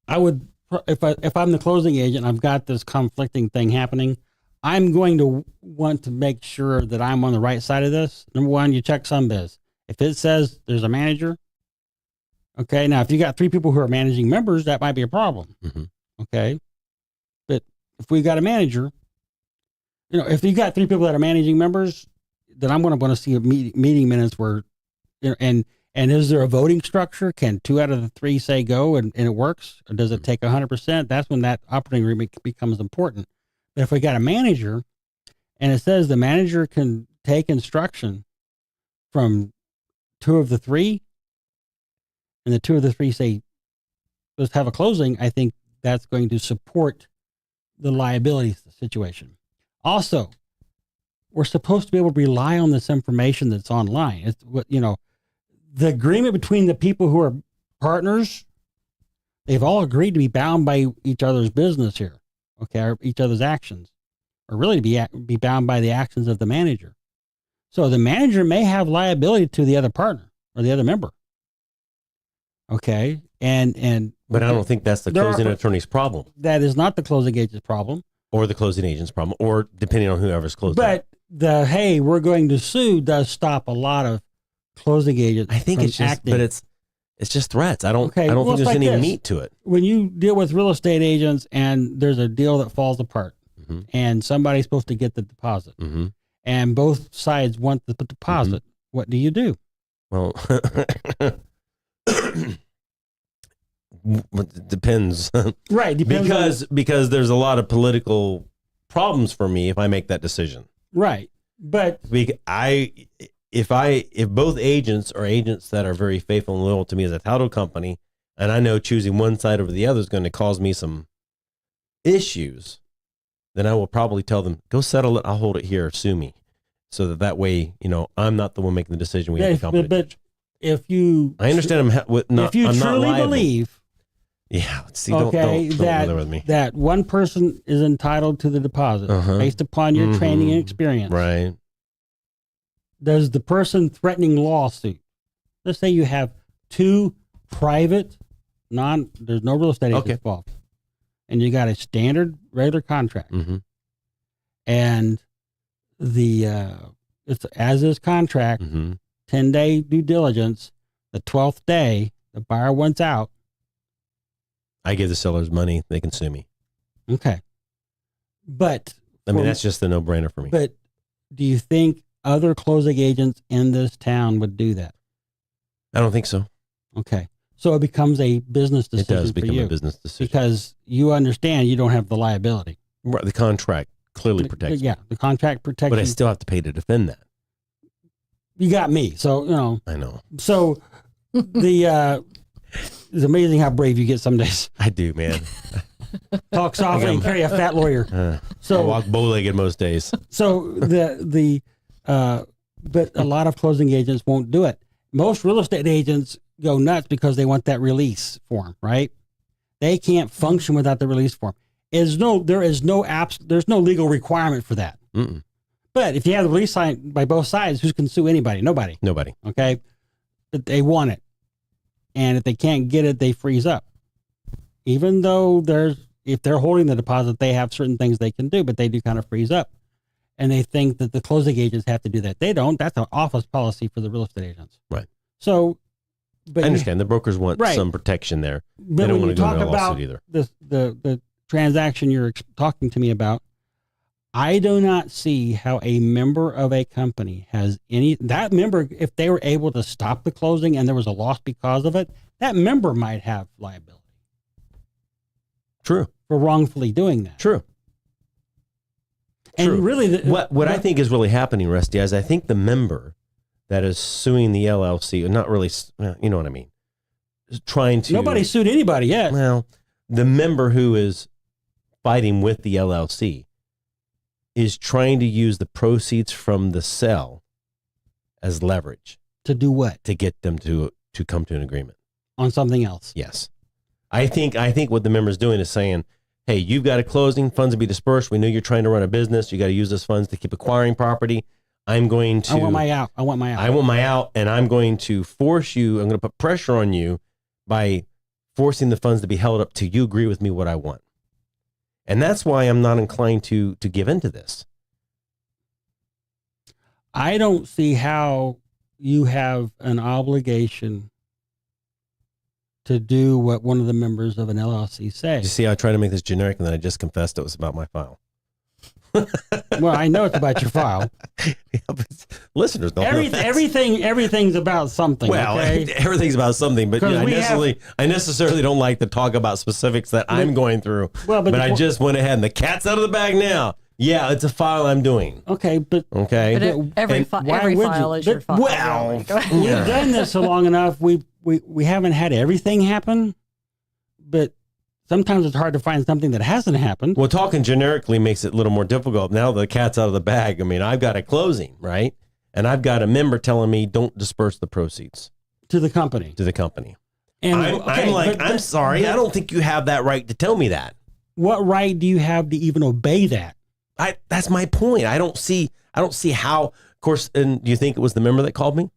I would, if I'm the closing agent, I've got this conflicting thing happening. I'm going to want to make sure that I'm on the right side of this. Number one, you check SunBiz. If it says there's a manager, okay. Now, if you got 3 people who are managing members, that might be a problem. Mm-hmm. Okay. But if we got a manager, if you got 3 people that are managing members, then I'm going to want to see a meeting minutes where, and is there a voting structure? Can 2 out of the 3 say go and it works? Or does it take 100%? That's when that operating agreement becomes important. But if we got a manager and it says the manager can take instruction from 2 of the 3 and the 2 of the 3 say, let's have a closing, I think that's going to support the liability situation. Also, we're supposed to be able to rely on this information that's online. It's what, the agreement between the people who are partners, they've all agreed to be bound by each other's business here, okay, or each other's actions, or really to be bound by the actions of the manager. So the manager may have liability to the other partner or the other member. Okay. But I don't think that's the closing attorney's problem That is not the closing agent's problem. or the closing agent's problem, or depending on whoever's closing. But hey, we're going to sue does stop a lot of closing agents. I think from it's just, acting. but it's just threats. I don't Okay, think well, there's it's like any this. meat to it. When you deal with real estate agents and there's a deal that falls apart Mm-hmm. and somebody's supposed to get the deposit Mm-hmm. and both sides want the deposit, what do you do? Well, it depends. Right. Depends because there's a lot of political problems for me if I make that decision. right. But If both agents are agents that are very faithful and loyal to me as a title company, and I know choosing one side over the other is going to cause me some issues, then I will probably tell them, go settle it. I'll hold it here. Sue me. So that way, I'm not the one making the decision. We have a competent but judge. if you, I understand if you I'm not truly liable. believe, Yeah. See, okay, don't that bother with me. that one person is entitled to the deposit Uh-huh. based upon your training and Mhm. experience. Right. Does the person threatening lawsuit? Let's say you have 2 private, there's no real estate agents Okay. involved, and you got a standard regular contract, Mm-hmm. and it's as is contract, Mm-hmm. 10-day due diligence. The 12th day, the buyer wants out. I give the sellers money. They can sue me. Okay, but That's just a no-brainer for me. But do you think other closing agents in this town would do that? I don't think so. Okay, so it becomes a business It decision does for become you a business decision. because you understand you don't have the liability. Right, the contract clearly protects me. Yeah, the contract protects But I you. still have to pay to defend that. You got me, so I know. So It's amazing how brave you get some days. I do, man. Talk softly and carry a fat lawyer. I So walk bow-legged most days. So but a lot of closing agents won't do it. Most real estate agents go nuts because they want that release form, right? They can't function without the release form. There's no legal requirement for that. Mm-mm. But if you have the release signed by both sides, who can sue anybody? Nobody. Okay, but they want it, and if they can't get it, they freeze up. Even though if they're holding the deposit, they have certain things they can do, but they do kind of freeze up. And they think that the closing agents have to do that. They don't. That's an office policy for the real estate agents. Right. So, but I understand. The brokers want some protection there. But they don't when want to you go talk into a lawsuit about either. the transaction you're talking to me about, I do not see how a member of a company has that member, if they were able to stop the closing and there was a loss because of it, that member might have liability. True. For wrongfully doing that. True. And really, what I think is really happening, Rusty, is I think the member that is suing the LLC, or not really, you know what I mean, is trying to. Nobody sued anybody yet. Well, the member who is fighting with the LLC is trying to use the proceeds from the sale as leverage. To do what? To get them to come to an agreement. On something else. Yes. I think what the member's doing is saying, hey, you've got a closing, funds will be dispersed. We know you're trying to run a business. You got to use those funds to keep acquiring property. I want my out. I want my out, and I'm going to force you. I'm going to put pressure on you by forcing the funds to be held up till you agree with me what I want. And that's why I'm not inclined to give into this. I don't see how you have an obligation to do what one of the members of an LLC says. You see how I try to make this generic, and then I just confessed it was about my file. Well, I know it's about your file. Yeah, but listeners don't know everything's about something. Well, okay? Everything's about something, but I necessarily don't like to talk about specifics that I'm going through. Well, but I just went ahead, and the cat's out of the bag now. Yeah, it's a file I'm doing. Okay. But every file is your file. Well, we've done this so long enough. We haven't had everything happen, but sometimes it's hard to find something that hasn't happened. Well, talking generically makes it a little more difficult. Now the cat's out of the bag. I mean, I've got a closing, right? And I've got a member telling me don't disperse the proceeds. To the company. And I'm sorry. I don't think you have that right to tell me that. What right do you have to even obey that? That's my point. I don't see how, of course, and do you think it was the member that called me?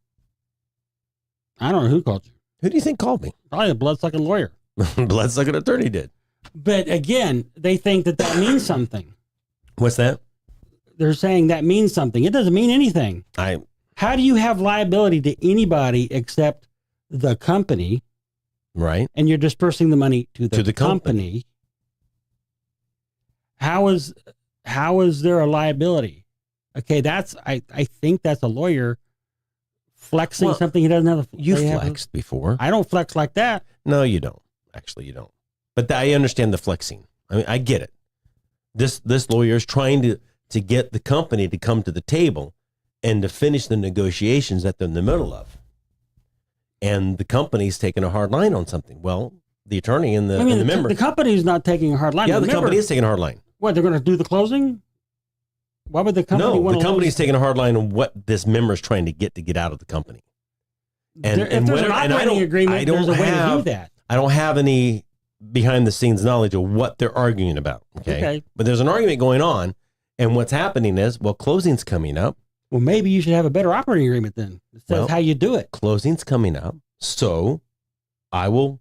I don't know who called you. Who do you think called me? Probably a bloodsucking lawyer. Bloodsucking attorney did. But again, they think that means something. What's that? They're saying that means something. It doesn't mean anything. How do you have liability to anybody except the company? Right. And you're dispersing the money to the company. How is there a liability? Okay, I think that's a lawyer flexing something he doesn't have. You flexed before. I don't flex like that. No, you don't. Actually, you don't. But I understand the flexing. I mean, I get it. This lawyer is trying to get the company to come to the table and to finish the negotiations that they're in the middle of. And the company's taking a hard line on something. Well, the attorney and the member. The company's not taking a hard line. Yeah, the company is taking a hard line. What, they're going to do the closing? Why would the company want to? No, the company's taking a hard line on what this member is trying to get out of the company. And if there's an operating agreement, there's a way to do that. I don't have any behind the scenes knowledge of what they're arguing about. Okay. But there's an argument going on, and what's happening is, closing's coming up. Well, maybe you should have a better operating agreement then. It says how you do it. Closing's coming up, so I will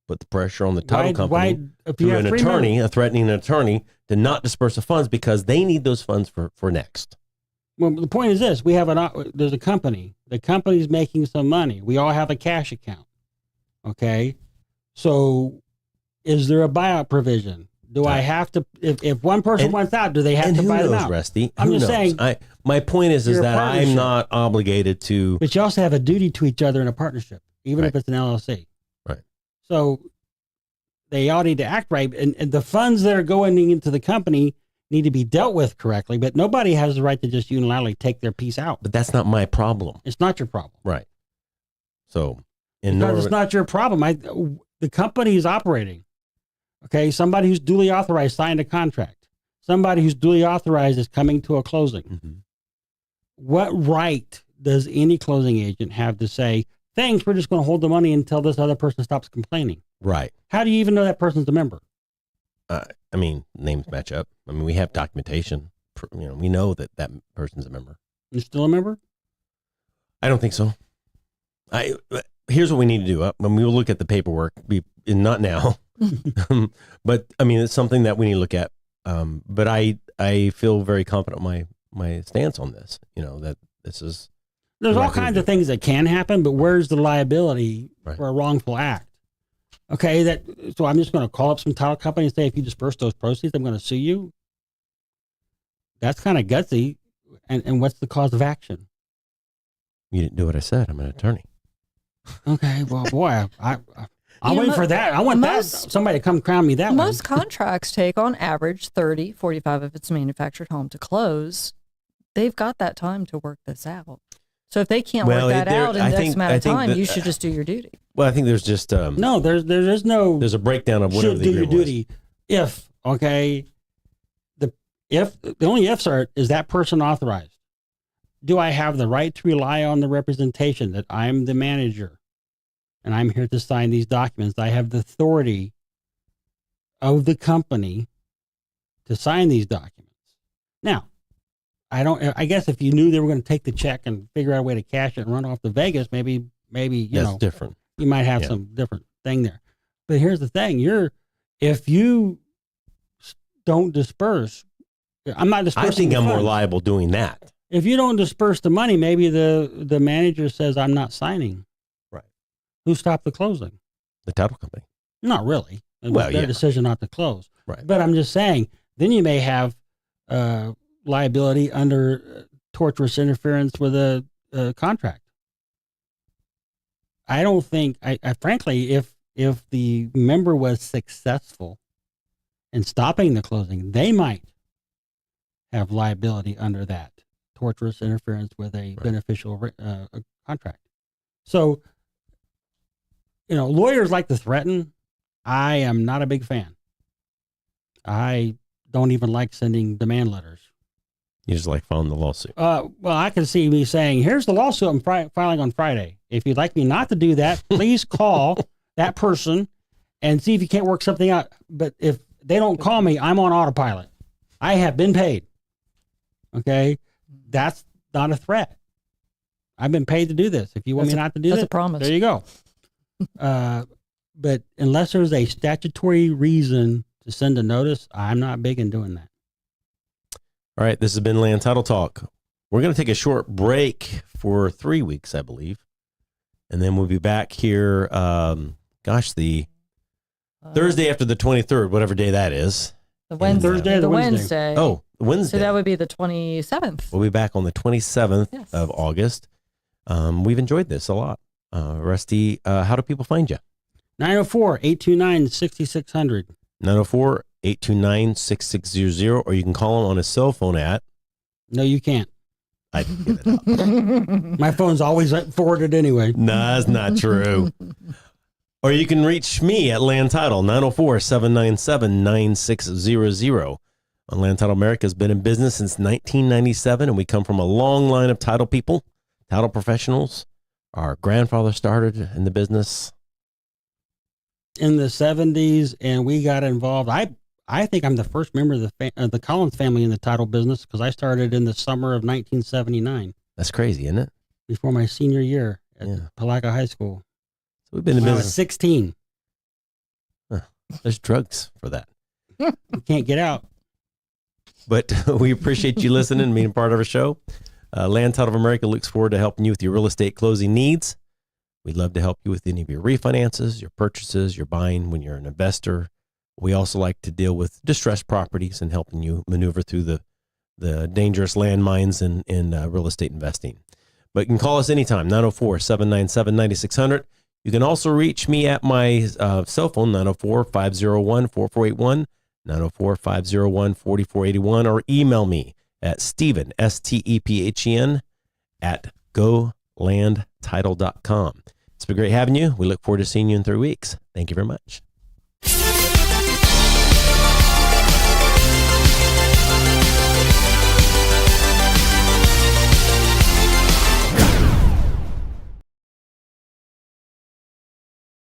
put the pressure on the title company through an attorney, a threatening attorney, to not disperse the funds because they need those funds for next. Well, the point is this: there's a company. The company's making some money. We all have a cash account. Okay, so is there a buyout provision? Do I have to? If one person wants out, do they have to buy them out? Rusty? I'm just saying. My point is that I'm not obligated to. But you also have a duty to each other in a partnership, even if it's an LLC. Right. So they all need to act right, and the funds that are going into the company need to be dealt with correctly. But nobody has the right to just unilaterally take their piece out. But that's not my problem. It's not your problem. Right. So Because it's not your problem. The company is operating. Okay, somebody who's duly authorized signed a contract. Somebody who's duly authorized is coming to a closing. Mm-hmm. What right does any closing agent have to say, thanks, we're just going to hold the money until this other person stops complaining? Right. How do you even know that person's a member? I mean, names match up. I mean, we have documentation. We know that person's a member. You're still a member? I don't think so. Here's what we need to do. When we look at the paperwork, not now, but I mean, it's something that we need to look at. But I feel very confident my stance on this. That this is. There's all kinds of things that can happen, but where's the liability Right. for a wrongful act? Okay, so I'm just going to call up some title company and say, if you disperse those proceeds, I'm going to sue you. That's kind of gutsy. And what's the cause of action? You didn't do what I said. I'm an attorney. Okay, well, boy, I'm waiting for that. I want somebody to come crown me that Most contracts take on average 30, 45 if it's a manufactured home to close. They've got that time to work this out. So if they can't work that out in X amount of time, you should just do your duty. Well, I think there's just no, there's no. There's a breakdown of whatever should the do your agreement was. duty. If the only ifs is that person authorized? Do I have the right to rely on the representation that I'm the manager and I'm here to sign these documents? I have the authority of the company to sign these documents. Now, I guess if you knew they were going to take the check and figure out a way to cash it and run off to Vegas, maybe That's different. You might have some different thing there. But here's the thing: if you don't disperse, I'm not dispersing. I think the I'm more funds. liable doing that. If you don't disperse the money, maybe the manager says, "I'm not signing." Right. Who stopped the closing? The title company. Not really. It was their decision not to close. Right. But I'm just saying. Then you may have liability under tortious interference with a contract. I don't think. I frankly, if the member was successful in stopping the closing, they might have liability under that tortious interference with a beneficial contract. So, lawyers like to threaten. I am not a big fan. I don't even like sending demand letters. You just like filing the lawsuit. Well, I can see me saying, here's the lawsuit I'm filing on Friday. If you'd like me not to do that, please call that person and see if you can't work something out. But if they don't call me, I'm on autopilot. I have been paid. Okay? That's not a threat. I've been paid to do this. If you want me not to do that's this, a promise. there you go. But unless there's a statutory reason to send a notice, I'm not big in doing that. All right, this has been Land Title Talk. We're going to take a short break for 3 weeks, I believe. And then we'll be back here, the Thursday after the 23rd, whatever day that is. The Wednesday. Thursday or the Wednesday? Oh, Wednesday. So that would be the 27th. We'll be back on the 27th of August. We've enjoyed this a lot. Rusty, how do people find you? 904-829-6600. 904-829-6600, or you can call him on his cell phone at... No, you can't. I didn't get it up. My phone's always forwarded anyway. No, that's not true. Or you can reach me at Land Title, 904-797-9600. Land Title America has been in business since 1997, and we come from a long line of title people, title professionals. Our grandfather started in the business in the 70s, and we got involved. I think I'm the first member of the Collins family in the title business because I started in the summer of 1979. That's crazy, isn't it? Before my senior year at Palaca High School. So we've been in when business. I was 16. There's drugs for that. You can't get out. But we appreciate you listening and being part of our show. Land Title of America looks forward to helping you with your real estate closing needs. We'd love to help you with any of your refinances, your purchases, your buying when you're an investor. We also like to deal with distressed properties and helping you maneuver through the dangerous landmines in real estate investing. But you can call us anytime, 904-797-9600. You can also reach me at my cell phone, 904-501-4481, 904-501-4481, or email me at Stephen, STEPHEN, at GoLandTitle.com. It's been great having you. We look forward to seeing you in 3 weeks. Thank you very much.